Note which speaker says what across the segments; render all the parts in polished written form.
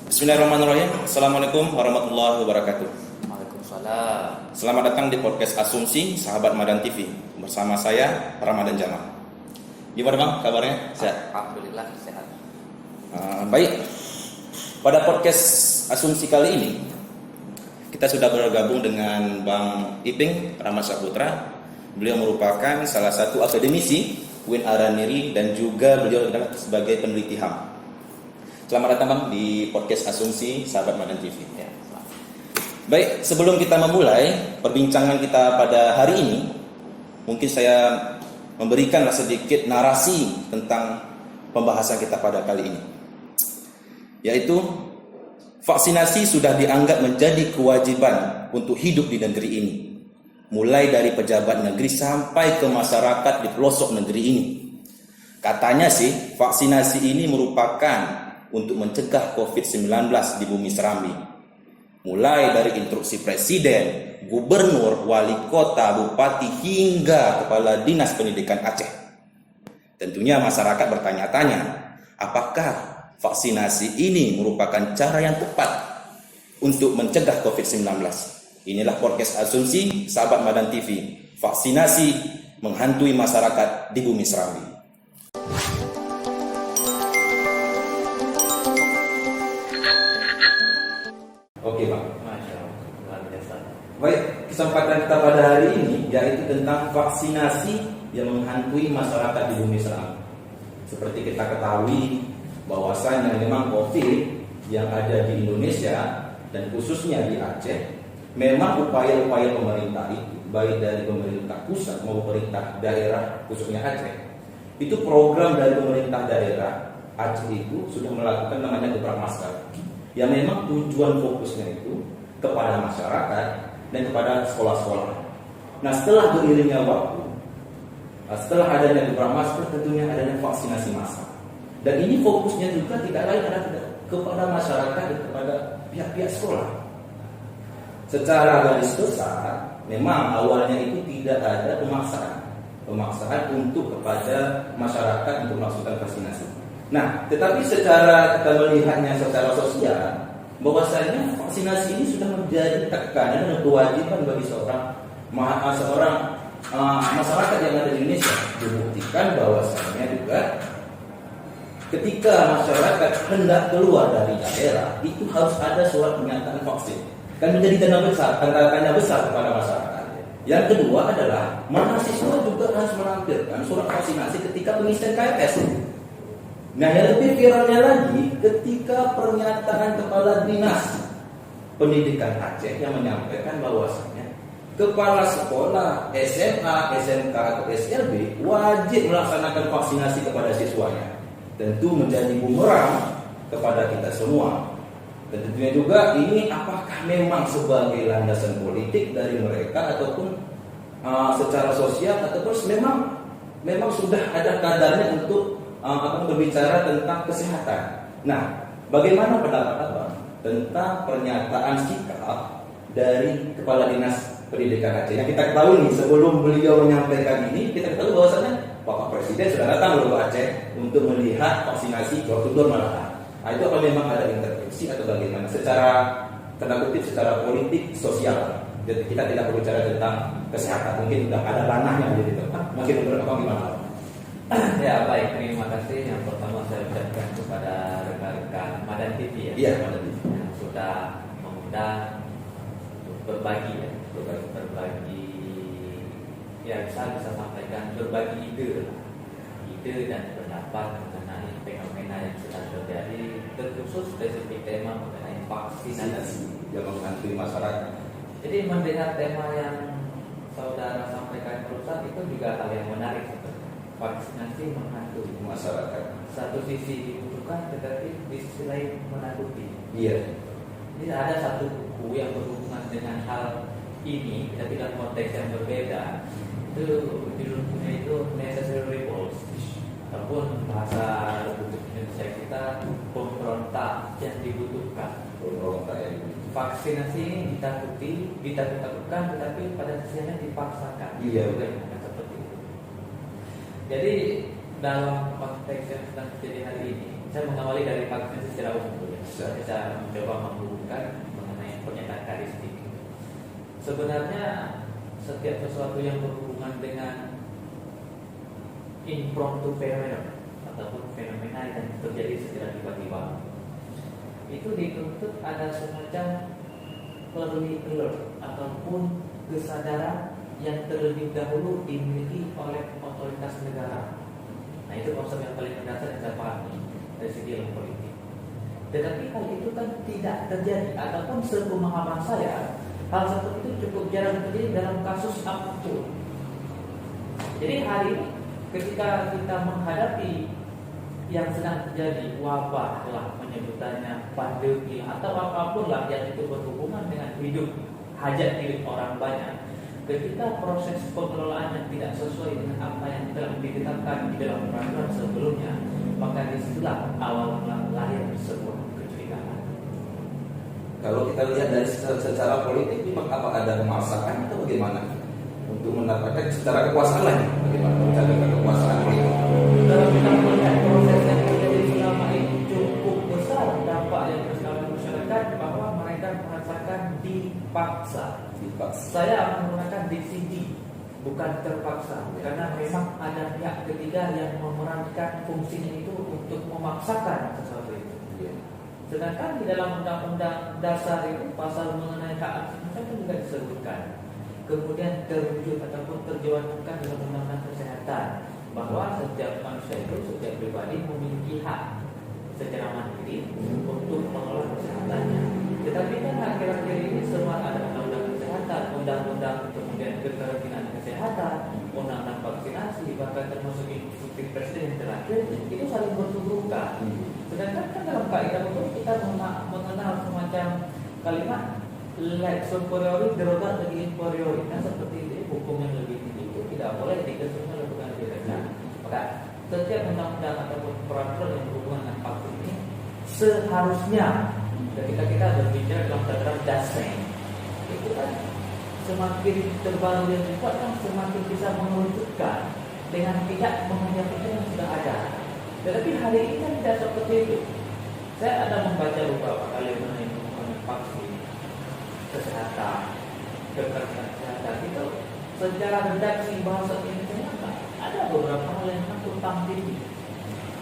Speaker 1: Bismillahirrahmanirrahim. Assalamualaikum warahmatullahi wabarakatuh.
Speaker 2: Waalaikumsalam.
Speaker 1: Selamat datang di podcast Asumsi Sahabat Madan TV bersama saya Ramadan Jamal. Gimana bang kabarnya? Sehat?
Speaker 2: Alhamdulillah sehat.
Speaker 1: Baik. Pada podcast Asumsi kali ini kita sudah bergabung dengan Bang Iping Rahmat Saputra. Beliau merupakan salah satu akademisi UIN Araniri dan juga beliau adalah sebagai peneliti HAM. Selamat datang Bang di podcast Asumsi Sahabat Madan TV.
Speaker 2: Ya,
Speaker 1: Baik, sebelum kita memulai perbincangan kita pada hari ini, mungkin saya memberikanlah sedikit narasi tentang pembahasan kita pada kali ini. Yaitu, vaksinasi sudah dianggap menjadi kewajiban untuk hidup di negeri ini. Mulai dari pejabat negeri sampai ke masyarakat di pelosok negeri ini. Katanya sih, vaksinasi ini merupakan untuk mencegah COVID-19 di bumi Serambi. Mulai dari instruksi presiden, gubernur, wali kota, bupati, hingga kepala dinas pendidikan Aceh. Tentunya masyarakat bertanya-tanya, apakah vaksinasi ini merupakan cara yang tepat untuk mencegah COVID-19? Inilah podcast Asumsi Sahabat Madan TV. Vaksinasi menghantui masyarakat di bumi Serambi. Oke Bang.
Speaker 2: Masya Allah, luar biasa.
Speaker 1: Baik, kesempatan kita pada hari ini yaitu tentang vaksinasi yang menghantui masyarakat di bumi Serambi. Seperti kita ketahui bahwasanya memang COVID yang ada di Indonesia dan khususnya di Aceh, memang upaya-upaya pemerintah itu, baik dari pemerintah pusat maupun pemerintah daerah khususnya Aceh, itu program dari pemerintah daerah Aceh itu sudah melakukan namanya gebrak masker, yang memang tujuan fokusnya itu kepada masyarakat dan kepada sekolah-sekolah. Nah, setelah beriringnya waktu, setelah adanya gebrak masker, tentunya adanya vaksinasi massal. Dan ini fokusnya juga tidak lain adalah kepada masyarakat dan kepada pihak-pihak sekolah. Secara garis besar, memang awalnya itu tidak ada pemaksaan untuk kepada masyarakat untuk melakukan vaksinasi. Nah, tetapi secara kita melihatnya secara sosial, bahwasanya vaksinasi ini sudah menjadi tekanan dan kewajiban bagi seorang masyarakat yang ada di Indonesia. Dibuktikan bahwasanya juga ketika masyarakat hendak keluar dari daerah, itu harus ada surat pernyataan vaksin. Kan menjadi tanda tanya besar kepada masyarakat. Yang kedua adalah mahasiswa juga harus menampilkan surat vaksinasi ketika pengisian KPS. Nah, yang lebih viralnya lagi ketika pernyataan kepala dinas pendidikan Aceh yang menyampaikan bahwasanya kepala sekolah SMA, SMK atau SLB wajib melaksanakan vaksinasi kepada siswanya. Tentu menjadi bumerang kepada kita semua. Dan tentunya juga ini apakah memang sebagai landasan politik dari mereka ataupun secara sosial ataupun memang sudah ada kadarnya untuk akan berbicara tentang kesehatan. Nah, bagaimana pendapat Abang tentang pernyataan sikap dari Kepala Dinas Pendidikan Aceh? Yang kita ketahui nih, sebelum beliau menyampaikan ini, kita ketahui bahwasannya Bapak Presiden sudah datang ke Aceh untuk melihat vaksinasi prosedur malahan. Nah, itu apa memang ada intervensi atau bagaimana? Secara tanda kutip, secara politik, sosial. Jadi kita tidak berbicara tentang kesehatan. Mungkin sudah ada ranahnya menjadi tempat. Mungkin menurut Abang gimana?
Speaker 2: Ya baik, terima kasih. Yang pertama saya ucapkan kepada rekan-rekan Madan TV
Speaker 1: Iya, Madan TV
Speaker 2: yang sudah mengundang untuk berbagi ya bisa sampaikan berbagi ide dan pendapat mengenai fenomena yang sedang terjadi, terkhusus spesifik tema mengenai vaksinasi
Speaker 1: yang menghantui masyarakat.
Speaker 2: Jadi mendengar tema yang saudara sampaikan perusahaan itu juga hal yang menarik. Vaksinasi menghantui
Speaker 1: Masyarakat.
Speaker 2: satu sisi dibutuhkan, tetapi di sisi lain menakuti.
Speaker 1: Iya.
Speaker 2: Jadi ada satu buku yang berhubungan dengan hal ini, tapi dalam konteks yang berbeda. Itu judulnya itu Necessary Evils, ataupun bahasa Republik Indonesia kita pemberontak yang dibutuhkan.
Speaker 1: Pemberontak yang
Speaker 2: Vaksinasi ini ditakutkan, tetapi pada sisi lain dipaksakan.
Speaker 1: Iya.
Speaker 2: Seperti itu. Jadi dalam konteks yang sedang terjadi hari ini, Saya mengawali dari vaksinasi secara umum dulu ya.
Speaker 1: Siap.
Speaker 2: Saya mencoba menghubungkan mengenai pernyataan karistik. Sebenarnya setiap sesuatu yang berhubungan dengan impromptu fenomena ataupun fenomena yang terjadi secara tiba-tiba itu dituntut ada semacam early alert ataupun kesadaran yang terlebih dahulu dimiliki oleh otoritas negara. Nah, itu konsep yang paling mendasar yang saya pahami dari segi ilmu politik. Tetapi hal itu kan tidak terjadi ataupun sepemahaman saya hal seperti itu cukup jarang terjadi dalam kasus apapun. Jadi hari ini ketika kita menghadapi yang sedang terjadi wabah lah penyebutannya pandemi atau apapun lah yang itu berhubungan dengan hidup hajat hidup orang banyak, ketika proses pengelolaan yang tidak sesuai dengan apa yang telah ditetapkan di dalam peraturan sebelumnya, maka disitulah awal lahir sebuah kecurigaan.
Speaker 1: Kalau kita lihat dari secara politik, memang apa ada pemaksaan atau bagaimana untuk mendapatkan secara kekuasaan lagi? Bagaimana mencari kekuasaan politik?
Speaker 2: Kalau kita melihat proses yang terjadi selama ini cukup besar dampak yang terjadi masyarakat bahwa mereka merasakan dipaksa. Saya akan menggunakan diksi di, bukan terpaksa, karena memang ada pihak ketiga yang memerankan fungsinya itu untuk memaksakan sesuatu itu. Sedangkan di dalam Undang-Undang Dasar itu pasal mengenai hak asasi manusia juga disebutkan, kemudian terwujud ataupun terjemahkan dalam Undang-Undang Kesehatan bahwa setiap manusia itu, setiap pribadi memiliki hak secara mandiri untuk mengelola kesehatannya. Tetapi kan akhir-akhir ini semua ada undang-undang kesehatan, undang-undang kemudian kekarantinaan kesehatan, undang-undang vaksinasi, bahkan termasuk instruksi presiden yang terakhir itu saling bertuburkan. Sedangkan kan dalam kaidah hukum kita mengenal semacam kalimat lex superiori derogat lagi inferiori. Nah seperti itu hukum yang lebih tinggi itu tidak boleh dikesuaikan oleh bukan lebih rendah. Maka setiap undang-undang ataupun peraturan yang berhubungan dengan vaksin ini seharusnya ketika kita berbicara dalam tataran dasar itu kan semakin terbaru yang dibuat kan semakin bisa menunjukkan dengan tidak menghentikan yang sudah ada. Tetapi hari ini kan tidak seperti itu. Saya ada membaca beberapa kali mengenai vaksin, kesehatan, kekarantinaan kesehatan itu secara redaksi bahasa Indonesia ada beberapa hal yang tumpang tindih.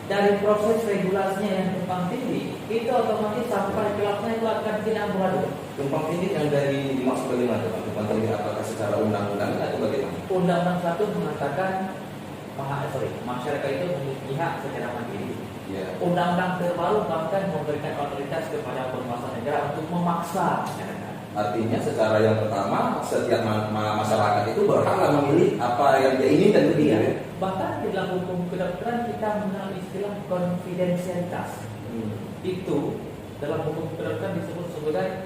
Speaker 2: Dari proses regulasinya yang tumpang tindih itu otomatis sampai kelasnya itu akan tidak beradu.
Speaker 1: Tumpang tindih yang dari dimaksud bagaimana? Tumpang tindih apakah secara undang-undang atau bagaimana?
Speaker 2: Undang-undang 1 mengatakan masyarakat itu memiliki hak secara mandiri. Undang-undang terbaru bahkan memberikan otoritas kepada penguasa negara untuk memaksa masyarakat.
Speaker 1: Artinya secara yang pertama setiap masyarakat itu berhak memilih apa yang dia inginkan begitu.
Speaker 2: Bahkan di dalam hukum kedokteran kita mengenal istilah konfidensialitas. Itu dalam hukum kedokteran disebut sebagai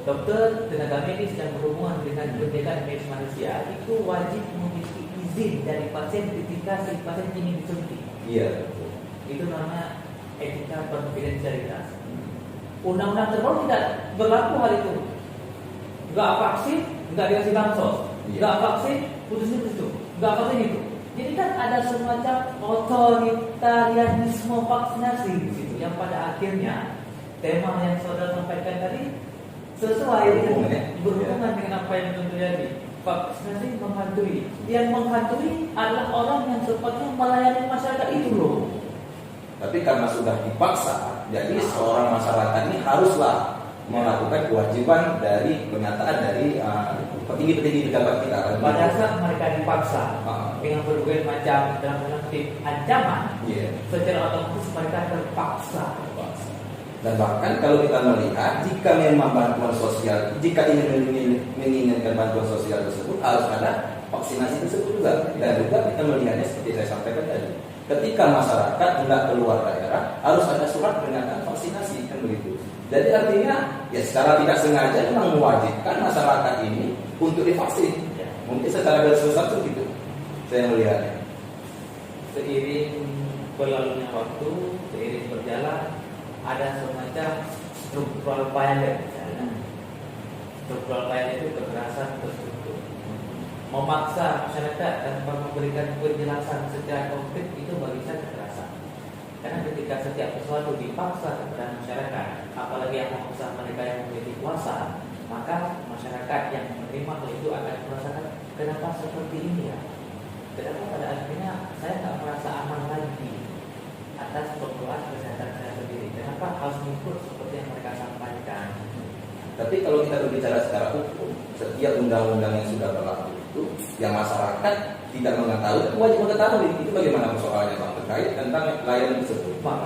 Speaker 2: dokter, tenaga medis yang berhubungan dengan pendidikan medis manusia itu wajib memiliki izin dari pasien ketika si pasien ingin disuntik.
Speaker 1: Iya.
Speaker 2: Itu namanya etika konfidensialitas. Undang-undang terbaru tidak berlaku hal itu. Enggak vaksin, enggak dikasih bansos. Enggak vaksin, putus itu. Enggak vaksin itu. Jadi kan ada semacam otoritarianisme vaksinasi di situ yang pada akhirnya tema yang saudara sampaikan tadi sesuai berhubungan dengan apa yang terjadi. Vaksinasi menghantui. Yang menghantui adalah orang yang sepatutnya melayani masyarakat itu loh.
Speaker 1: Tapi karena sudah dipaksa, jadi seorang masyarakat ini haruslah melakukan kewajiban dari pernyataan dari petinggi-petinggi pejabat kita.
Speaker 2: Pada saat mereka dipaksa dengan berbagai macam dalam ancaman, secara otomatis mereka terpaksa.
Speaker 1: Dan bahkan kalau kita melihat, jika memang bantuan sosial, jika ingin menginginkan bantuan sosial tersebut, harus ada vaksinasi tersebut juga. Dan juga kita melihatnya seperti saya sampaikan tadi, ketika masyarakat hendak keluar daerah, harus ada surat pernyataan vaksinasi, kan begitu. Jadi artinya, ya secara tidak sengaja memang mewajibkan masyarakat ini untuk divaksin. Mungkin secara garis besar itu gitu, saya melihatnya.
Speaker 2: Seiring berlalunya waktu, seiring berjalan, ada semacam struktural violence misalnya. Struktural violence itu kekerasan terstruktur. Memaksa masyarakat tanpa memberikan penjelasan secara konkret itu bagi saya kekerasan. Karena ketika ketika setiap sesuatu dipaksa kepada masyarakat, apalagi yang memaksa mereka yang memiliki kuasa, maka masyarakat yang menerima hal itu akan merasakan kenapa seperti ini ya? Kenapa pada akhirnya saya nggak merasa aman lagi atas pengelolaan kesehatan saya sendiri? Kenapa harus mengikut seperti yang mereka sampaikan?
Speaker 1: Tapi kalau kita berbicara secara hukum, setiap undang-undang yang sudah berlaku itu, yang masyarakat tidak mengetahui, wajib mengetahui. Itu bagaimana persoalannya Pak terkait tentang layanan tersebut?
Speaker 2: Maka